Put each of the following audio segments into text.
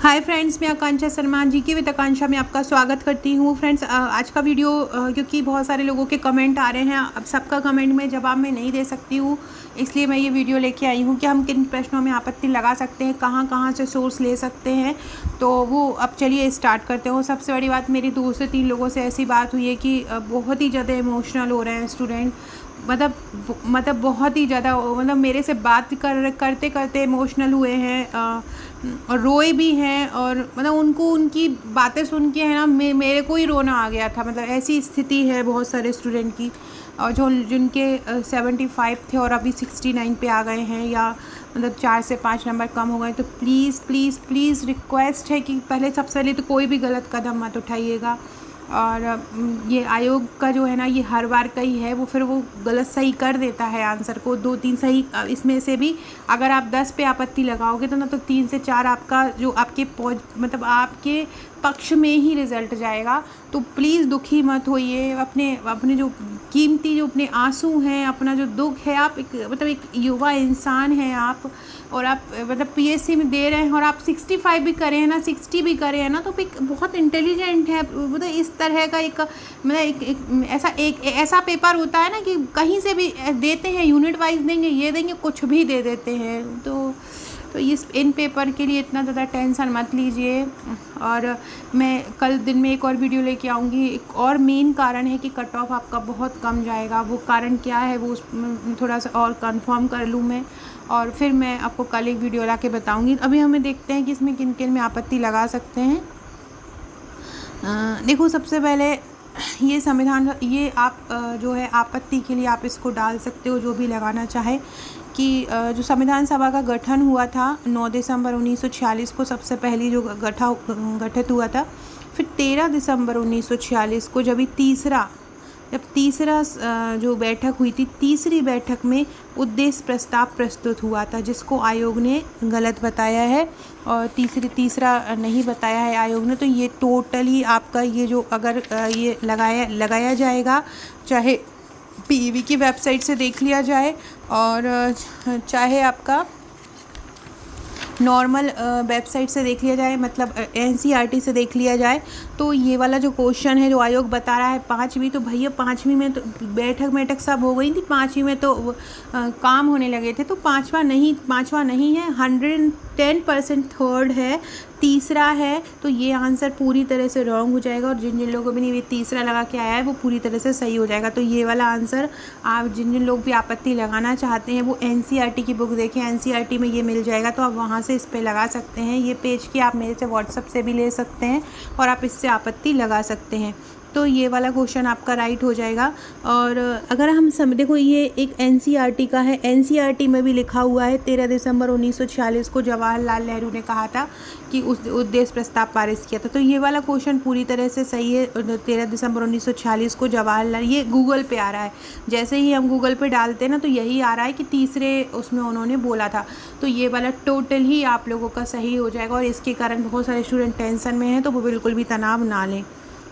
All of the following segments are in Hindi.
हाय फ्रेंड्स, मैं आकांक्षा शर्मा जीके विद आकांक्षा में आपका स्वागत करती हूँ। फ्रेंड्स, आज का वीडियो क्योंकि बहुत सारे लोगों के कमेंट आ रहे हैं, अब सबका कमेंट में जवाब मैं नहीं दे सकती हूँ, इसलिए मैं ये वीडियो लेके आई हूँ कि हम किन प्रश्नों में आपत्ति लगा सकते हैं, कहाँ कहाँ से सोर्स ले सकते हैं। तो वो अब चलिए स्टार्ट करते हो। सबसे बड़ी बात, मेरी 2 से 3 लोगों से ऐसी बात हुई है कि बहुत ही ज़्यादा इमोशनल हो रहे हैं स्टूडेंट। मतलब बहुत ही ज़्यादा, मतलब मेरे से बात करते करते इमोशनल हुए हैं और रोए भी हैं, और मतलब उनको उनकी बातें सुन के है ना मेरे को ही रोना आ गया था। मतलब ऐसी स्थिति है बहुत सारे स्टूडेंट की, और जिनके 75 थे और अभी 69 पे आ गए हैं, या मतलब 4 से 5 नंबर कम हो गए। तो प्लीज़ प्लीज़ प्लीज़ रिक्वेस्ट है कि सबसे पहले तो कोई भी गलत कदम मत उठाइएगा। और ये आयोग का जो है ना, ये हर बार का ही है, वो फिर वो गलत सही कर देता है आंसर को। 2-3 सही, इसमें से भी अगर आप 10 पे आपत्ति लगाओगे तो ना, तो 3 से 4 आपका जो आपके मतलब आपके पक्ष में ही रिज़ल्ट जाएगा। तो प्लीज़ दुखी मत होइए। अपने जो कीमती, जो अपने आंसू हैं, अपना जो दुख है, आप एक युवा इंसान हैं आप, और आप मतलब पीएससी में दे रहे हैं, और आप 65 भी करें हैं ना, 60 भी करें हैं ना, तो एक बहुत इंटेलिजेंट है। मतलब इस तरह का एक ऐसा पेपर होता है ना कि कहीं से भी देते हैं, यूनिट वाइज देंगे, ये देंगे, कुछ भी दे देते हैं। तो इन पेपर के लिए इतना ज़्यादा टेंशन मत लीजिए। और मैं कल दिन में एक और वीडियो लेके आऊँगी। एक और मेन कारण है कि कट ऑफ आपका बहुत कम जाएगा। वो कारण क्या है, वो थोड़ा सा और कंफर्म कर लूँ मैं, और फिर मैं आपको कल एक वीडियो ला के बताऊँगी। अभी हमें देखते हैं कि इसमें किन किन में आपत्ति लगा सकते हैं। देखो, सबसे पहले ये संविधान, ये आप जो है आपत्ति के लिए आप इसको डाल सकते हो, जो भी लगाना चाहे, कि जो संविधान सभा का गठन हुआ था 9 दिसंबर 1946 को, सबसे पहली जो गठित हुआ था। फिर 13 दिसंबर 1946 को जब तीसरा जो बैठक हुई थी, तीसरी बैठक में उद्देश्य प्रस्ताव प्रस्तुत हुआ था, जिसको आयोग ने गलत बताया है, और तीसरा नहीं बताया है आयोग ने। तो ये टोटली आपका ये जो अगर ये लगाया जाएगा, चाहे पीईवी की वेबसाइट से देख लिया जाए, और चाहे आपका नॉर्मल वेबसाइट से देख लिया जाए, मतलब एनसीईआरटी से देख लिया जाए, तो ये वाला जो क्वेश्चन है जो आयोग बता रहा है 5वीं, तो भैया 5वीं में तो बैठक सब हो गई थी, 5वीं में तो काम होने लगे थे। तो पाँचवा नहीं है, 110% थर्ड है, तीसरा है। तो ये आंसर पूरी तरह से रॉन्ग हो जाएगा, और जिन लोगों में ये तीसरा लगा के आया है वो पूरी तरह से सही हो जाएगा। तो ये वाला आंसर आप जिन लोग भी आपत्ति लगाना चाहते हैं, वो एनसीईआरटी की बुक देखें, एनसीईआरटी में ये मिल जाएगा, तो आप वहाँ से इस पे लगा सकते हैं। ये पेज की आप मेरे से व्हाट्सएप से भी ले सकते हैं, और आप इससे आपत्ति लगा सकते हैं। तो ये वाला क्वेश्चन आपका राइट हो जाएगा। और अगर हम देखो, ये एक एनसीईआरटी का है, एनसीईआरटी में भी लिखा हुआ है 13 दिसंबर 1946 को जवाहरलाल नेहरू ने कहा था कि उस उद्देश्य प्रस्ताव पारित किया था। तो ये वाला क्वेश्चन पूरी तरह से सही है। 13 दिसंबर 1946 को जवाहरलाल, ये गूगल पे आ रहा है, जैसे ही हम गूगल पे डालते हैं ना, तो यही आ रहा है कि तीसरे उसमें उन्होंने बोला था। तो ये वाला टोटल ही आप लोगों का सही हो जाएगा, और इसके कारण बहुत सारे स्टूडेंट टेंशन में हैं, तो वो बिल्कुल भी तनाव ना लें।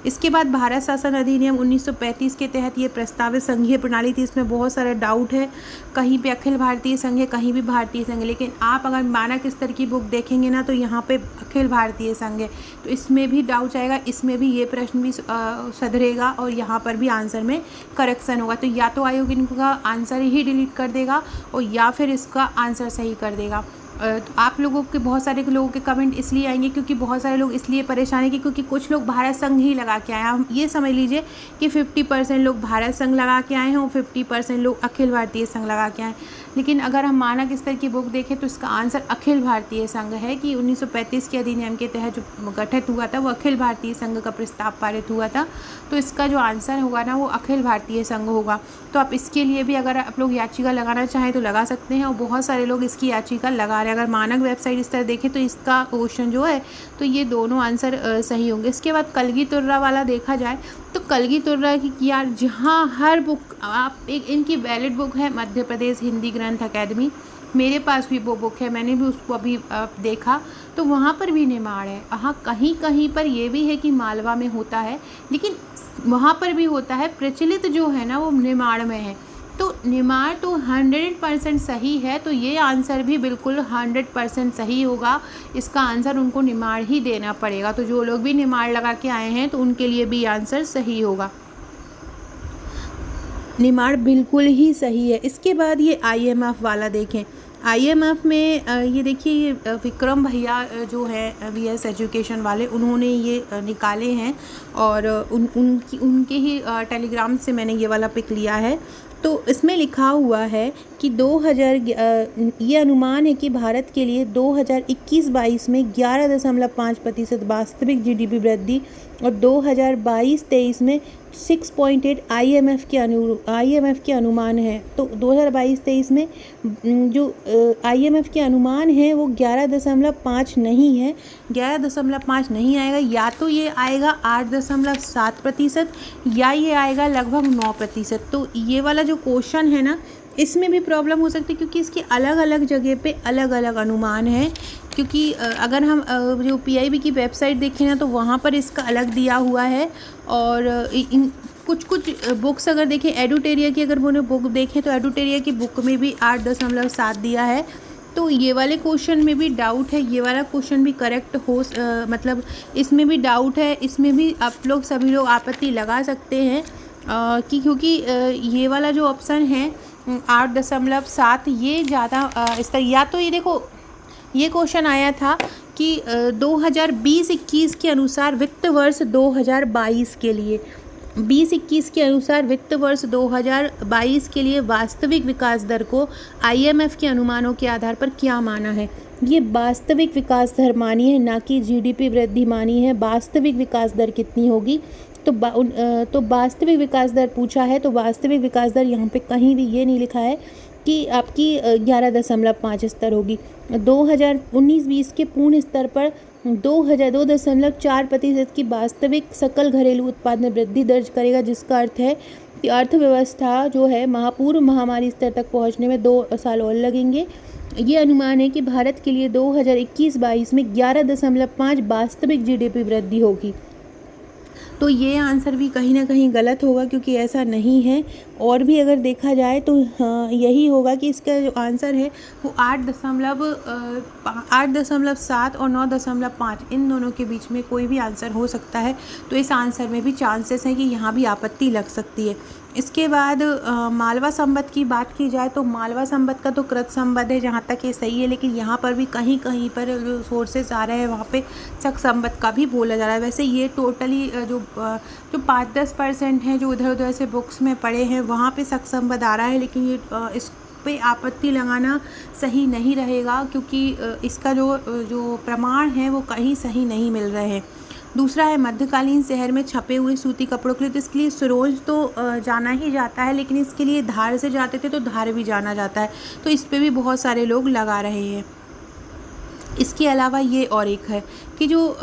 इसके बाद भारत शासन अधिनियम 1935 के तहत ये प्रस्तावित संघीय प्रणाली थी। इसमें बहुत सारा डाउट है, कहीं पे अखिल भारतीय संघ है, कहीं भी भारतीय संघ है, लेकिन आप अगर मानक स्तर की बुक देखेंगे ना, तो यहाँ पे अखिल भारतीय संघ है। तो इसमें भी डाउट आएगा, इसमें भी ये प्रश्न भी सुधरेगा, और यहाँ पर भी आंसर में करेक्शन होगा। तो या तो आयोग इनका आंसर ही डिलीट कर देगा, और या फिर इसका आंसर सही कर देगा। तो आप लोगों के बहुत सारे लोगों के कमेंट इसलिए आएंगे क्योंकि बहुत सारे लोग इसलिए परेशान हैं क्योंकि कुछ लोग भारत संघ ही लगा के आए हैं। हम ये समझ लीजिए कि 50% लोग भारत संघ लगा के आए हैं, और 50% लोग अखिल भारतीय संघ लगा के आए हैं। लेकिन अगर हम मानक स्तर की बुक देखें तो इसका आंसर अखिल भारतीय संघ है, कि 1935 के अधिनियम के तहत जो गठित हुआ था वो अखिल भारतीय संघ का प्रस्ताव पारित हुआ था। तो इसका जो आंसर होगा ना, वो अखिल भारतीय संघ होगा। तो आप इसके लिए भी अगर आप लोग याचिका लगाना चाहें तो लगा सकते हैं, और बहुत सारे लोग इसकी याचिका लगा रहे हैं। अगर मानक वेबसाइट इस तरह देखें तो इसका क्वेश्चन जो है, तो ये दोनों आंसर सही होंगे। इसके बाद कलगी तुर्रा वाला देखा जाए तो कलगी तुर्रा की यार, जहाँ हर बुक आप इनकी वैलिड बुक है मध्य प्रदेश हिंदी ग्रंथ अकेदमी, मेरे पास भी वो बुक है, मैंने भी उसको अभी देखा, तो वहाँ पर भी निमाड़ है। हाँ, कहीं कहीं पर ये भी है कि मालवा में होता है, लेकिन वहाँ पर भी होता है, प्रचलित जो है ना वो निमाड़ में है। तो निमाड़ तो 100% सही है, तो ये आंसर भी बिल्कुल 100% सही होगा। इसका आंसर उनको निमाड़ ही देना पड़ेगा। तो जो लोग भी निमाड़ लगा के आए हैं तो उनके लिए भी आंसर सही होगा। निमाड़ बिल्कुल ही सही है। इसके बाद ये IMF वाला देखें। IMF में ये देखिए, ये विक्रम भैया जो है VS एजुकेशन वाले, उन्होंने ये निकाले हैं और उनके ही टेलीग्राम से मैंने ये वाला पिक लिया है। तो इसमें लिखा हुआ है कि 2000 ये अनुमान है कि भारत के लिए 2021-22 में 11.5% वास्तविक GDP वृद्धि और 2022-23 में 6.8 IMF के अनुमान है। तो 2022-23 में जो IMF के अनुमान है वो 11.5 नहीं है, 11.5 नहीं आएगा। या तो ये आएगा 8.7% या ये आएगा लगभग 9%। तो ये वाला जो क्वेश्चन है ना, इसमें भी प्रॉब्लम हो सकती है क्योंकि इसके अलग अलग जगह पे अलग अलग अनुमान है। क्योंकि अगर हम जो PIB की वेबसाइट देखें ना, तो वहाँ पर इसका अलग दिया हुआ है। और इन कुछ बुक्स अगर देखें, एडुटेरिया की अगर उन्हें बुक देखें तो एडुटेरिया की बुक में भी 8.7 दिया है। तो ये वाले क्वेश्चन में भी डाउट है, ये वाला क्वेश्चन भी करेक्ट हो मतलब इसमें भी डाउट है। इसमें भी आप लोग सभी लोग आपत्ति लगा सकते हैं कि क्योंकि ये वाला जो ऑप्शन है 8.7 ये ज़्यादा इस तरह। या तो ये देखो, ये क्वेश्चन आया था कि 2020-21 के अनुसार वित्त वर्ष 2022 के लिए, 20-21 के अनुसार वित्त वर्ष 2022 के लिए वास्तविक विकास दर को IMF के अनुमानों के आधार पर क्या माना है। ये वास्तविक विकास दर मानी है, ना कि GDP वृद्धि मानी है। वास्तविक विकास दर कितनी होगी, तो वास्तविक विकास दर पूछा है। तो वास्तविक विकास दर यहाँ पे कहीं भी ये नहीं लिखा है कि आपकी 11.5 स्तर होगी। 2019-20 के पूर्ण स्तर पर 2.4% की वास्तविक सकल घरेलू उत्पाद में वृद्धि दर्ज करेगा, जिसका अर्थ है कि अर्थव्यवस्था जो है महापूर्व महामारी स्तर तक पहुंचने में 2 साल और लगेंगे। ये अनुमान है कि भारत के लिए 2021-22 में 11.5 वास्तविक GDP वृद्धि होगी। तो ये आंसर भी कहीं ना कहीं गलत होगा क्योंकि ऐसा नहीं है। और भी अगर देखा जाए तो यही होगा कि इसका जो आंसर है वो 8.7 और 9.5 इन दोनों के बीच में कोई भी आंसर हो सकता है। तो इस आंसर में भी चांसेस हैं कि यहाँ भी आपत्ति लग सकती है। इसके बाद मालवा संबत की बात की जाए तो मालवा संबत का तो कृत संबत है, जहाँ तक ये सही है। लेकिन यहाँ पर भी कहीं कहीं पर जो सोर्सेज आ रहे हैं वहाँ पे शक संबत का भी बोला जा रहा है। वैसे ये टोटली जो 5-10% हैं जो इधर उधर से बुक्स में पढ़े हैं वहाँ पे शक संबत आ रहा है। लेकिन ये इस पे आपत्ति लगाना सही नहीं रहेगा क्योंकि इसका जो प्रमाण है वो कहीं सही नहीं मिल रहे हैं। दूसरा है मध्यकालीन शहर में छपे हुए सूती कपड़ों के लिए, तो इसके लिए सरोज तो जाना ही जाता है, लेकिन इसके लिए धार से जाते थे तो धार भी जाना जाता है। तो इस पे भी बहुत सारे लोग लगा रहे हैं। इसके अलावा ये और एक है कि जो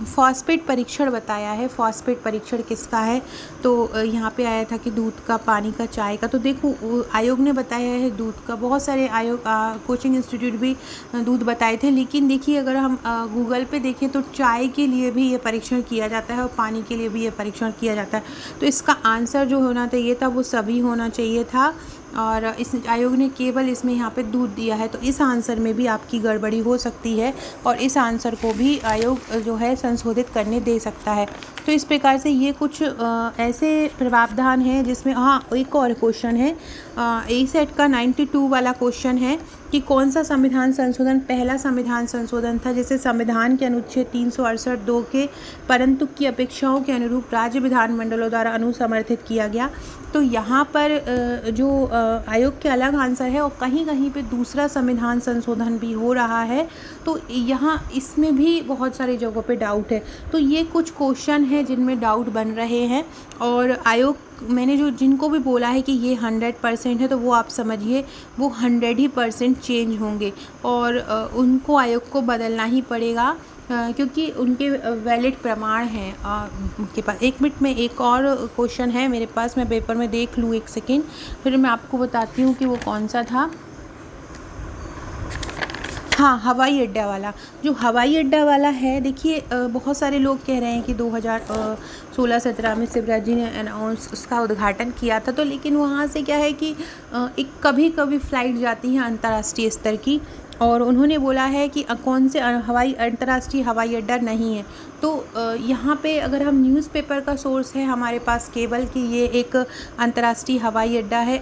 फॉस्फेट परीक्षण बताया है, फॉस्फेट परीक्षण किसका है, तो यहाँ पे आया था कि दूध का, पानी का, चाय का। तो देखो आयोग ने बताया है दूध का, बहुत सारे आयोग कोचिंग इंस्टीट्यूट भी दूध बताए थे। लेकिन देखिए अगर हम गूगल पे देखें तो चाय के लिए भी ये परीक्षण किया जाता है और पानी के लिए भी ये परीक्षण किया जाता है। तो इसका आंसर जो होना चाहिए था वो सभी होना चाहिए था और इस आयोग ने केवल इसमें यहाँ पे दूध दिया है। तो इस आंसर में भी आपकी गड़बड़ी हो सकती है और इस आंसर को भी आयोग जो है संशोधित करने दे सकता है। तो इस प्रकार से ये कुछ ऐसे प्रावधान हैं जिसमें एक और क्वेश्चन है ACET का 92 वाला क्वेश्चन है कि कौन सा संविधान संशोधन पहला संविधान संशोधन था जिसे संविधान के अनुच्छेद 368(2) के परंतु की अपेक्षाओं के अनुरूप राज्य विधानमंडलों द्वारा अनुसमर्थित किया गया। तो यहाँ पर जो आयोग के अलग आंसर है और कहीं कहीं पे दूसरा संविधान संशोधन भी हो रहा है। तो यहाँ इसमें भी बहुत सारी जगहों पे डाउट है। तो ये कुछ क्वेश्चन हैं जिनमें डाउट बन रहे हैं और आयोग मैंने जिनको भी बोला है कि ये 100% है तो वो आप समझिए वो 100% चेंज होंगे और उनको आयोग को बदलना ही पड़ेगा क्योंकि उनके वैलिड प्रमाण हैं उनके पास। 1 मिनट में एक और क्वेश्चन है मेरे पास, मैं पेपर में देख लूँ 1 सेकेंड, फिर मैं आपको बताती हूँ कि वो कौन सा था। हाँ, हवाई अड्डा वाला, जो हवाई अड्डा वाला है देखिए, बहुत सारे लोग कह रहे हैं कि 2016-17 में शिवराज जी ने अनाउंस उसका उद्घाटन किया था, तो लेकिन वहाँ से क्या है कि एक कभी-कभी फ़्लाइट जाती हैं अंतर्राष्ट्रीय स्तर की, और उन्होंने बोला है कि कौन से अंतर्राष्ट्रीय हवाई अड्डा नहीं है। तो यहाँ पे अगर हम न्यूज़पेपर का सोर्स है हमारे पास केवल कि ये एक अंतर्राष्ट्रीय हवाई अड्डा है,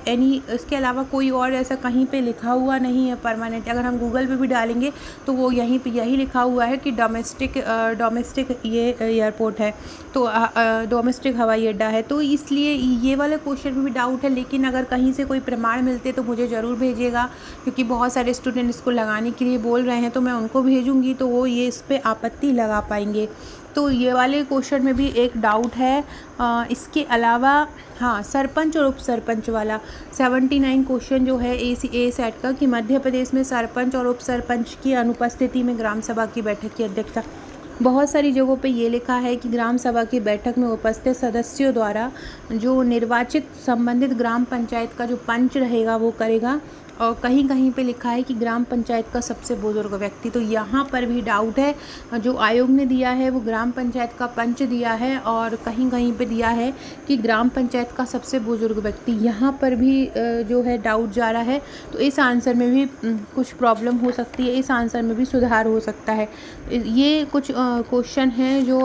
इसके अलावा कोई और ऐसा कहीं पे लिखा हुआ नहीं है परमानेंट। अगर हम गूगल पे भी डालेंगे तो वो यहीं पे यही लिखा हुआ है कि डोमेस्टिक ये एयरपोर्ट है, तो डोमेस्टिक हवाई अड्डा है। तो इसलिए ये वाले क्वेश्चन में भी डाउट है, लेकिन अगर कहीं से कोई प्रमाण मिलते तो मुझे ज़रूर भेजिएगा, क्योंकि बहुत सारे स्टूडेंट इसको लगाने के लिए बोल रहे हैं, तो मैं उनको भेजूँगी तो वो ये इस पर आपत्ति लगा पाएंगे। तो ये वाले क्वेश्चन में भी एक डाउट है। इसके अलावा हाँ, सरपंच और उप सरपंच वाला 79 क्वेश्चन जो है ए सेट का, कि मध्य प्रदेश में सरपंच और उप सरपंच की अनुपस्थिति में ग्राम सभा की बैठक की अध्यक्षता। बहुत सारी जगहों पे ये लिखा है कि ग्राम सभा की बैठक में उपस्थित सदस्यों द्वारा जो निर्वाचित संबंधित ग्राम पंचायत का जो पंच रहेगा वो करेगा, और कहीं कहीं पे लिखा है कि ग्राम पंचायत का सबसे बुजुर्ग व्यक्ति। तो यहाँ पर भी डाउट है, जो आयोग ने दिया है वो ग्राम पंचायत का पंच दिया है, और कहीं कहीं पे दिया है कि ग्राम पंचायत का सबसे बुजुर्ग व्यक्ति। यहाँ पर भी जो है डाउट जा रहा है, तो इस आंसर में भी कुछ प्रॉब्लम हो सकती है, इस आंसर में भी सुधार हो सकता है। ये कुछ क्वेश्चन हैं जो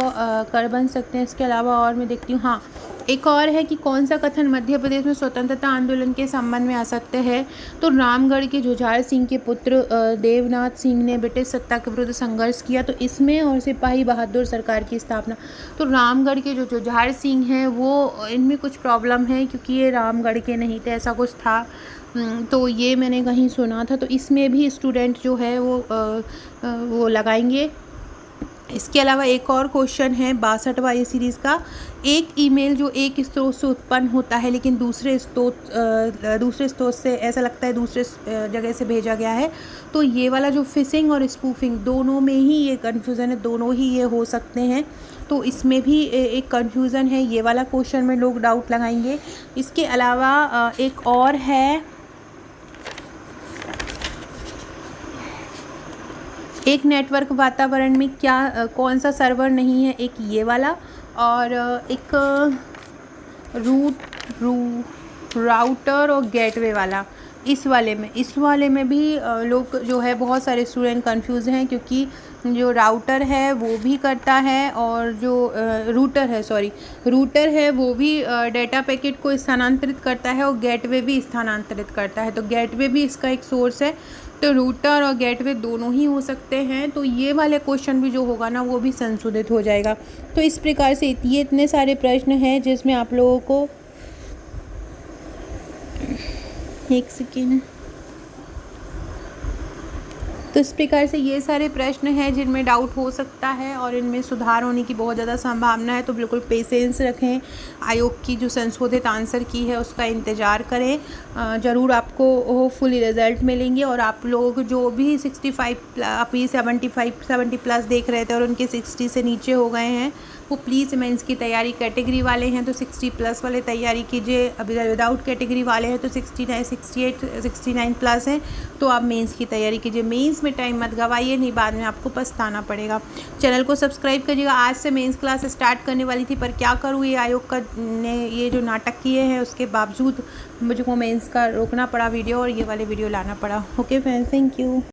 कर बन सकते हैं। इसके अलावा और मैं देखती हूँ, हाँ, एक और है कि कौन सा कथन मध्य प्रदेश में स्वतंत्रता आंदोलन के संबंध में असत्य है। तो रामगढ़ के जुझार सिंह के पुत्र देवनाथ सिंह ने ब्रिटिश सत्ता के विरुद्ध संघर्ष किया, तो इसमें, और सिपाही बहादुर सरकार की स्थापना। तो रामगढ़ के जो जुझार सिंह हैं वो, इनमें कुछ प्रॉब्लम है, क्योंकि ये रामगढ़ के नहीं थे, ऐसा कुछ था। तो ये मैंने कहीं सुना था, तो इसमें भी स्टूडेंट जो है वो लगाएंगे। इसके अलावा एक और क्वेश्चन है 62वां ये सीरीज़ का, एक ईमेल जो एक स्रोत से उत्पन्न होता है लेकिन दूसरे स्रोत से, ऐसा लगता है दूसरे जगह से भेजा गया है। तो ये वाला जो फिशिंग और स्पूफिंग, दोनों में ही ये कन्फ्यूज़न है, दोनों ही ये हो सकते हैं। तो इसमें भी एक कन्फ्यूज़न है, ये वाला क्वेश्चन में लोग डाउट लगाएंगे। इसके अलावा एक और है, एक नेटवर्क वातावरण में क्या कौन सा सर्वर नहीं है, एक ये वाला, और एक राउटर और गेटवे वाला। इस वाले में भी लोग जो है, बहुत सारे स्टूडेंट कंफ्यूज हैं, क्योंकि जो राउटर है वो भी करता है, और जो रूटर है वो भी डेटा पैकेट को स्थानांतरित करता है, और गेटवे भी स्थानांतरित करता है। तो गेटवे भी इसका एक सोर्स है। तो रूटर और गेटवे दोनों ही हो सकते हैं। तो ये वाले क्वेश्चन भी जो होगा ना, वो भी संशोधित हो जाएगा। तो इस प्रकार से ये इतने सारे प्रश्न हैं जिसमें आप लोगों को, एक सेकेंड, तो इस प्रकार से ये सारे प्रश्न हैं जिनमें डाउट हो सकता है, और इनमें सुधार होने की बहुत ज़्यादा संभावना है। तो बिल्कुल पेशेंस रखें, आयोग की जो संशोधित आंसर की है उसका इंतज़ार करें। ज़रूर आपको होपफुली रिज़ल्ट मिलेंगे। और आप लोग जो भी 65 अभी 70 प्लस देख रहे थे और उनके 60 से नीचे हो गए हैं, वो प्लीज़ मेंस की तैयारी, कैटेगरी वाले हैं तो 60 प्लस वाले तैयारी कीजिए। अभी विदाउट कैटेगरी वाले हैं तो 69, 68, 69 प्लस हैं, तो आप मेंस की तैयारी कीजिए। मेंस में टाइम मत गवाइए, नहीं बाद में आपको पछताना पड़ेगा। चैनल को सब्सक्राइब करिएगा। आज से मेंस क्लास स्टार्ट करने वाली थी, पर क्या करूँ, ये आयोग का ने ये जो नाटक किए हैं उसके बावजूद मुझको मेंस का रोकना पड़ा वीडियो, और ये वाले वीडियो लाना पड़ा। Okay friends, thank you.